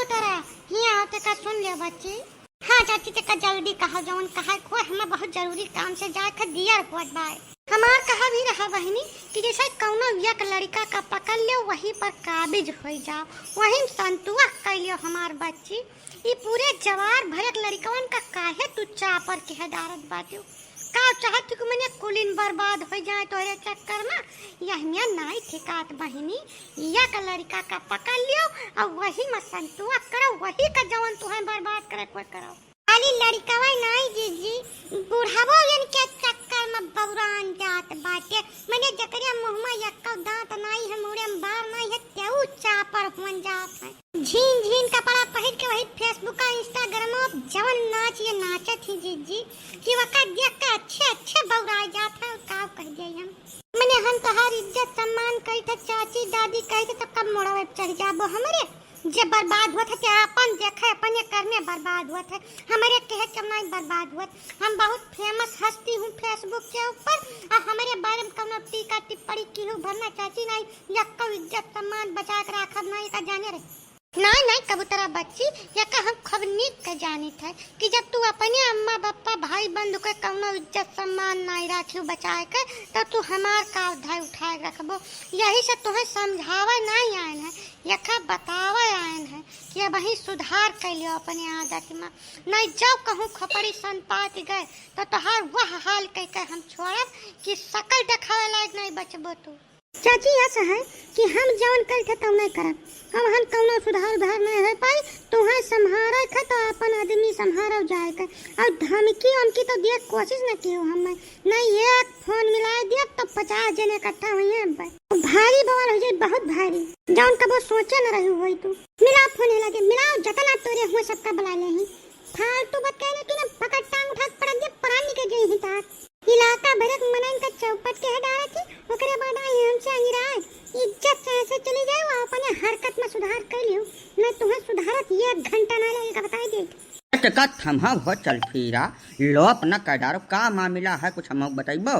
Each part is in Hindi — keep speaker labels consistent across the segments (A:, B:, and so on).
A: कबूतरा हिया आते का सुन ले बच्ची। हाँ चाची ते का जल्दी कहा जवन कहा कोई हमें बहुत जरूरी काम से जाए का दिया पहुंच बाय। हमार कहा भी रहा बहनी कि जैसे कौनो एक लड़का का पकड़ लियो वहीं पर काबिज हो जाओ वहीं संतुआ कर लियो हमार बच्ची। ये पूरे जवार भरक लड़कवन का काहे तू चापर के हदारत बातियो का चाहत कि मैंने कुलीन बर्बाद हो जाए तोरे चक्कर में। यह मिया नाई ठिकात बहनी या का लड़का का पकड़ लियो और वही में संतुआ करो वही का जवन तुम्हें बर्बाद करे कोई करो। खाली लड़कवा नाई जीजी बुढ़ावो जन के चक्कर में बौरान जात बाटे। मैंने जकरिया मुंह में यक्का दांत नाई है मुड़े में बार नाई है तेऊ चापर हुन जात है। झीन झीन कपड़ा पहन के वही फेसबुक का इंस्टाग्राम में जवन नाच ये नाचत थी जीजी कि वका देख के अच्छे अच्छे बौरा जात है का कह दे हम। मैंने हम तोहार इज्जत सम्मान कई थे चाची दादी कही थे तब कब मोड़वे चढ़ जाबो हमरे जे बर्बाद हुआ था क्या अपन देखे अपने करने बर्बाद हुआ था हमारे कहे कमाई बर्बाद हुआ। हम बहुत फेमस हस्ती हूँ फेसबुक के ऊपर और हमारे बारे में कौन टीका टिप्पणी की हूँ भरना चाची नहीं या कब इज्जत सम्मान बचा कर रखब नहीं का जाने रहे नहीं नहीं कबूतरा बच्ची या का हम खब नीक के जानी थे कि जब तू अपने अम्मा पापा भाई बंधु के कौनो इज्जत सम्मान नहीं रखियो बचाए के तो तू हमार का उठाए उठाए रखबो। यही से तुम्हें समझावे नहीं आयन है यखा बतावे आयन है कि अब ही सुधार कर लियो अपने आदत में नहीं जब कहूँ खपड़ी सन पात गए तो तोहार वह हाल कह के हम छोड़ब कि सकल देखावे लायक नहीं बचबो तू। चाची ऐसा है कि हम जवन कल थे तब नहीं करब अब हम कौनो सुधार उधार नहीं है पाई तुम्हें संभारे थे तो अपन आदमी संभारो जाए के और धमकी उनकी तो देख कोशिश न कियो हमें नहीं एक फोन मिला दिया तो 50 जने इकट्ठा हुए हैं भारी बवाल हो जाए बहुत भारी जवन कबो सोचे न रही हुई तू मिला फोन लगे मिलाओ जतना तोरे हुए सबका बुला ले ही फालतू बात कहने तूने पकड़ टांग उठा पड़ दे प्राणी के गई ही ताक इलाका भरक मनन का चौपट के हटारा थी ओकरे बाद आई हमसे अंगिराज इज्जत से ऐसे चली जाए वो अपने हरकत में सुधार कर लियो मैं तुम्हें सुधारत 1 घंटा ना लगेगा बताई दे
B: का थमा हो चल फिरा लोप न कर डारो का मामला है कुछ हम बताइबो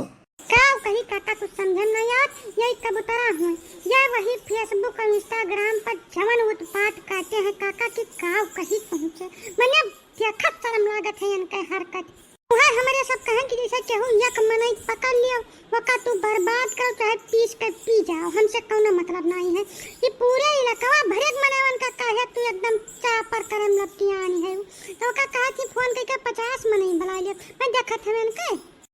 A: का कहीं काका कुछ समझ न यार यही कबूतरा हुए ये वही फेसबुक और इंस्टाग्राम पर जवन उत्पात काटे हैं काका की काव कहीं पहुंचे मैंने देखा शर्म लागत है इनके हरकत वह हमारे सब कहें कि जैसे केहू यक मनई पकड़ लियो वका तू बर्बाद कर चाहे पीस कर पी जाओ हमसे कोनो मतलब नहीं है। ये पूरे इलाका भरेक मनवन का कहे तू एकदम चापर करम लपटी आनी है तो का कहा कि फोन करके 50 मनई बुला लियो मैं देखत हमें इनके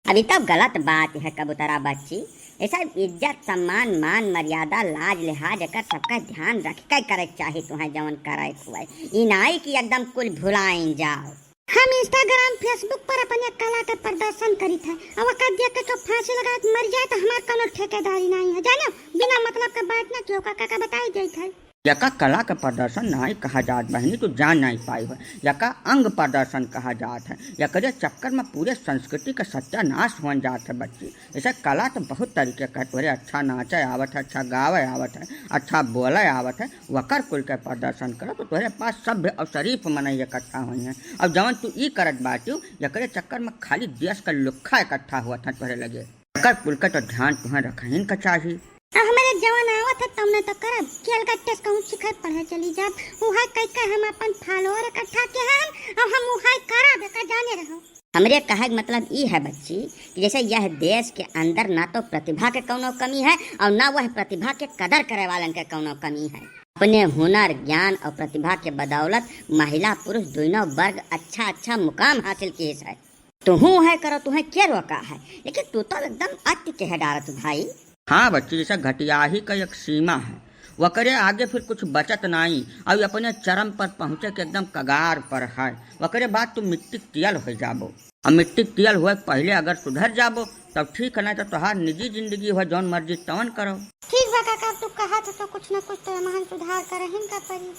C: अभी तो गलत बात है कबूतरा बच्ची ऐसा इज्जत सम्मान मान मर्यादा लाज लिहाज कर सबका ध्यान रख कर करे चाहिए तुम्हें जवन करे खुआई ई नाई की एकदम कुल भुलाइन जाओ।
A: हम इंस्टाग्राम फेसबुक पर अपने कला का प्रदर्शन करी थे अब का देख के तो फांसी लगा के मर जाए तो हमार कोनो ठेकेदारी नहीं है जानो बिना मतलब के बात ना क्यों काका बताई दे थे
B: यका कला का प्रदर्शन नहीं कहा जात बहनी तो जान नहीं पाई हो यका अंग प्रदर्शन कहा जात है यकरे चक्कर में पूरे संस्कृति का सत्यानाश हो जात है बच्ची। ऐसा कला तो बहुत तरीके का तोरे अच्छा नाचे आवत है अच्छा गावे आवत है अच्छा बोले आवत है वकर कुल के प्रदर्शन करो तो तोरे पास सभ्य और शरीफ मनई इकट्ठा हुई है। अब जवन तू ई करत बाटी यकरे चक्कर में खाली देश का लुक्खा इकट्ठा हुआ था तोरे लगे यकर कुल का तो ध्यान तुम्हें रखहीन का चाहिए।
A: हमारे जवान आवत है तुमने तो करब केल का टेस्ट कहूं सिखाए पढ़े चली जाब उहाय कह के हम अपन फॉलोअर इकट्ठा के हैं अब हम उहाय करब का जाने रहो।
C: हमरे कहे मतलब ई है बच्ची कि जैसे यह देश के अंदर ना तो प्रतिभा के कोनो कमी है और ना वह प्रतिभा के कदर करे वालन के कोनो कमी है। अपने हुनर ज्ञान और प्रतिभा के बदौलत महिला पुरुष दोनों वर्ग अच्छा अच्छा मुकाम हासिल किए है। तुहू है करो तुम्हें क्या रोका है लेकिन तू तो एकदम अति के है डारत भाई।
B: हाँ बच्ची जैसा घटिया ही का एक सीमा है वकरे आगे फिर कुछ बचत नहीं और अपने चरम पर पहुँचे के एकदम कगार पर है वकरे बाद तुम मिट्टी तियल हो जाबो और मिट्टी तियल हुए पहले अगर सुधर जाबो तब ठीक है नहीं तो तुम्हार निजी जिंदगी हो जौन मर्जी तवन करो।
A: ठीक बा काका तू कहा तो कुछ न कुछ तो महान सुधार करे का पड़ी।